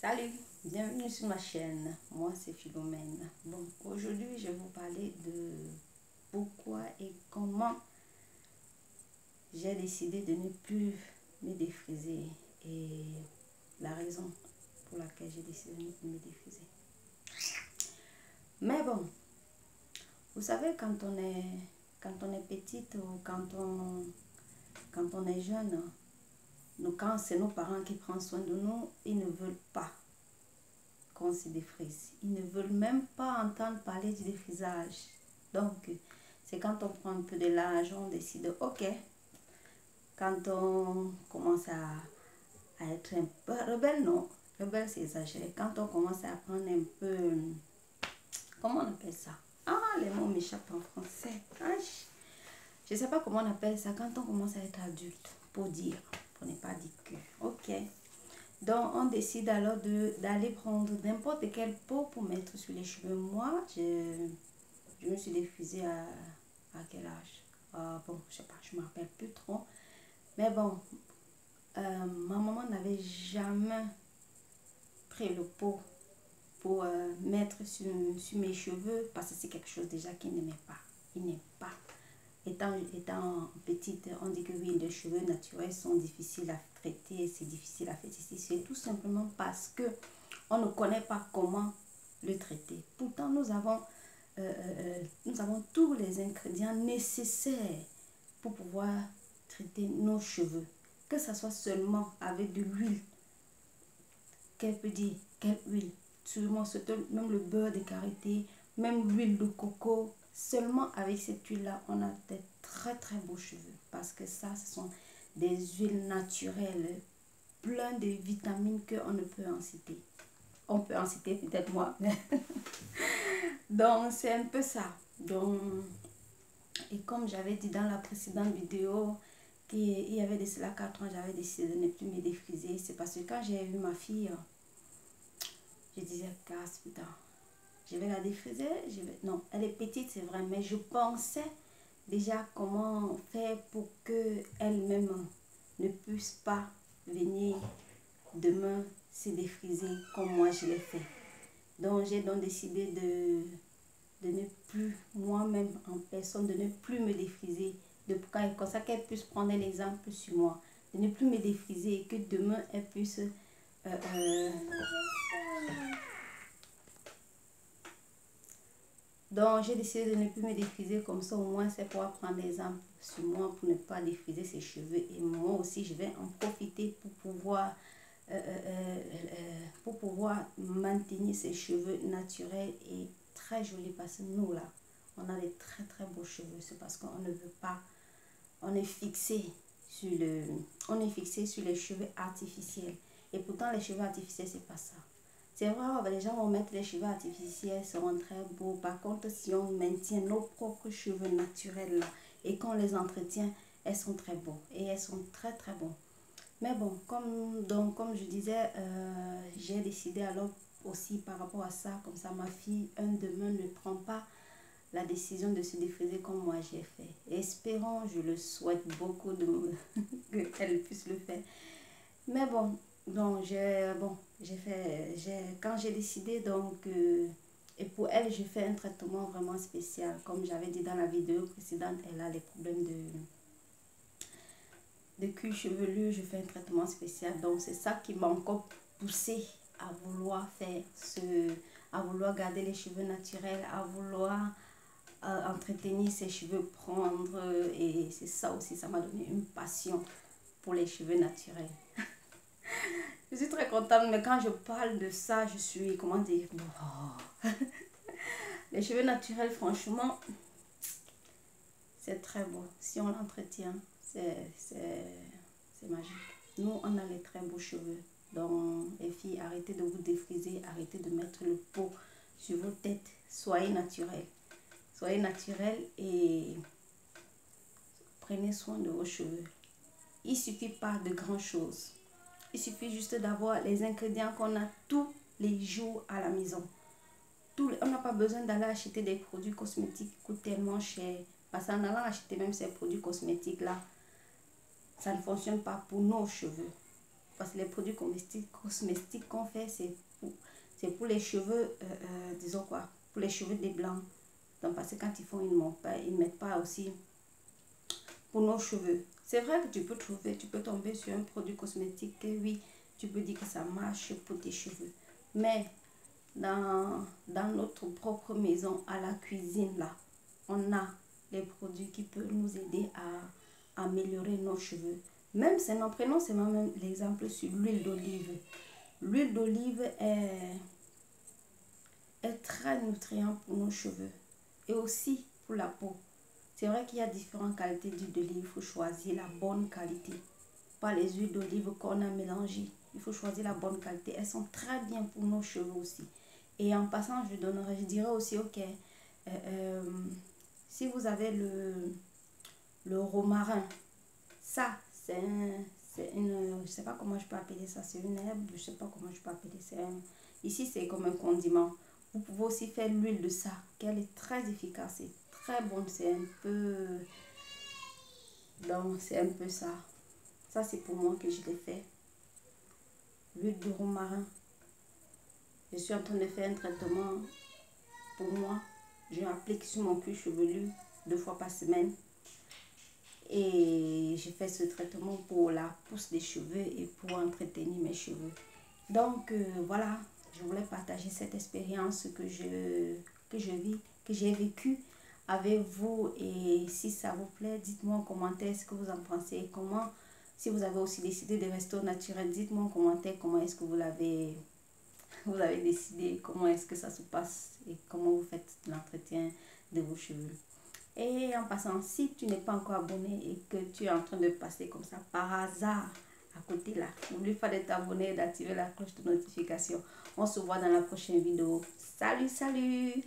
Salut, bienvenue sur ma chaîne. Moi, c'est Philomène. Bon, aujourd'hui, je vais vous parler de pourquoi et comment j'ai décidé de ne plus me défriser et la raison pour laquelle j'ai décidé de ne plus me défriser. Mais bon, vous savez, quand on est petite ou quand on est jeune, quand c'est nos parents qui prennent soin de nous, ils ne veulent pas qu'on se défrise. Ils ne veulent même pas entendre parler du défrisage. Donc, c'est quand on prend un peu de l'âge, on décide, ok, quand on commence à être un peu rebelle, non, rebelle c'est exagéré. Quand on commence à prendre un peu, comment on appelle ça? Ah, les mots m'échappent en français. Ah, je ne sais pas comment on appelle ça, quand on commence à être adulte, pour dire, pour ne pas dire que, ok. Donc, on décide alors d'aller prendre n'importe quelle peau pour mettre sur les cheveux. Moi, je me suis défrisée à quel âge? Bon, je sais pas, je ne me rappelle plus trop. Mais bon, ma maman n'avait jamais pris le pot pour mettre sur mes cheveux parce que c'est quelque chose déjà qu'il n'aimait pas. Il n'aime pas. Étant petite, on dit que oui, les cheveux naturels sont difficiles à traiter, c'est difficile à faire ici. C'est tout simplement parce que on ne connaît pas comment le traiter. Pourtant, nous avons tous les ingrédients nécessaires pour pouvoir traiter nos cheveux. Que ce soit seulement avec de l'huile. Qu'elle peut dire, quelle huile? Seulement, même le beurre de karité, même l'huile de coco. Seulement avec cette huile-là, on a des très très beaux cheveux. Parce que ça, ce sont des huiles naturelles, plein de vitamines qu'on ne peut en citer. On peut en citer peut-être moi. Donc, c'est un peu ça. Donc, et comme j'avais dit dans la précédente vidéo, qu'il y avait de cela 4 ans, j'avais décidé de ne plus me défriser. C'est parce que quand j'ai vu ma fille, je disais, casse, putain, je vais la défriser. Non, elle est petite, c'est vrai, mais je pensais déjà comment faire pour qu'elle-même ne puisse pas venir demain se défriser comme moi je l'ai fait. Donc, j'ai donc décidé de ne plus, moi-même en personne, de ne plus me défriser. Comme ça qu'elle puisse prendre un exemple sur moi. De ne plus me défriser et que demain, elle puisse... Donc, j'ai décidé de ne plus me défriser comme ça. Au moins, c'est pour prendre l'exemple sur moi pour ne pas défriser ses cheveux. Et moi aussi, je vais en profiter pour pouvoir maintenir ses cheveux naturels et très jolis. Parce que nous, là, on a des très, très beaux cheveux. C'est parce qu'on ne veut pas... On est fixé sur les cheveux artificiels. Et pourtant, les cheveux artificiels, c'est pas ça. C'est vrai, les gens vont mettre les cheveux artificiels, seront très beaux. Par contre, si on maintient nos propres cheveux naturels là, et qu'on les entretient, elles sont très beaux. Et elles sont très très bons. Mais bon, comme je disais, j'ai décidé alors aussi par rapport à ça, comme ça ma fille, demain ne prend pas la décision de se défriser comme moi j'ai fait. Espérons, je le souhaite beaucoup qu'elle puisse le faire. Mais bon, donc quand j'ai décidé donc et pour elle j'ai fait un traitement vraiment spécial comme j'avais dit dans la vidéo précédente. Elle a les problèmes de cuir chevelu. Je fais un traitement spécial, donc c'est ça qui m'a encore poussé à vouloir à vouloir garder les cheveux naturels, à vouloir entretenir ses cheveux, prendre, et c'est ça aussi, ça m'a donné une passion pour les cheveux naturels. Je suis très contente, mais quand je parle de ça, je suis, comment dire, oh. Les cheveux naturels, franchement, c'est très beau. Si on l'entretient, c'est magique. Nous, on a les très beaux cheveux. Donc, les filles, arrêtez de vous défriser, arrêtez de mettre le pot sur vos têtes. Soyez naturels. Soyez naturels et prenez soin de vos cheveux. Il ne suffit pas de grand chose. Il suffit juste d'avoir les ingrédients qu'on a tous les jours à la maison. On n'a pas besoin d'aller acheter des produits cosmétiques qui coûtent tellement cher. Parce qu'en allant acheter même ces produits cosmétiques-là, ça ne fonctionne pas pour nos cheveux. parce que les produits cosmétiques qu'on fait, c'est pour les cheveux, disons quoi, pour les cheveux des blancs. Donc, parce que quand ils font, ils ne mettent pas aussi pour nos cheveux. C'est vrai que tu peux tomber sur un produit cosmétique que oui, tu peux dire que ça marche pour tes cheveux. Mais dans notre propre maison, à la cuisine, là, on a les produits qui peuvent nous aider à améliorer nos cheveux. Même si nous prenons seulement même l'exemple sur l'huile d'olive. L'huile d'olive est très nutrient pour nos cheveux et aussi pour la peau. C'est vrai qu'il y a différentes qualités d'huile d'olive. Il faut choisir la bonne qualité. Pas les huiles d'olive qu'on a mélangées. Il faut choisir la bonne qualité. Elles sont très bien pour nos cheveux aussi. Et en passant, je dirais aussi, ok, si vous avez le romarin, ça, je sais pas comment je peux appeler ça, c'est une herbe, je sais pas comment je peux appeler ça. Ici, c'est comme un condiment. Vous pouvez aussi faire l'huile de ça, qu'elle est très efficace, c'est très bonne, c'est un peu, donc c'est un peu ça. Ça, c'est pour moi que je l'ai fait. L'huile de romarin. Je suis en train de faire un traitement pour moi. Je l'applique sur mon cuir chevelu 2 fois par semaine. Et je fais ce traitement pour la pousse des cheveux et pour entretenir mes cheveux. Donc voilà, je voulais partager cette expérience que j'ai vécue avec vous. Et si ça vous plaît, dites-moi en commentaire ce que vous en pensez. Si vous avez aussi décidé de rester au naturel, dites-moi en commentaire comment est-ce que vous avez décidé, comment est-ce que ça se passe et comment vous faites l'entretien de vos cheveux. Et en passant, si tu n'es pas encore abonné et que tu es en train de passer comme ça par hasard à côté là, n'oublie pas de t'abonner et d'activer la cloche de notification. On se voit dans la prochaine vidéo. Salut, salut!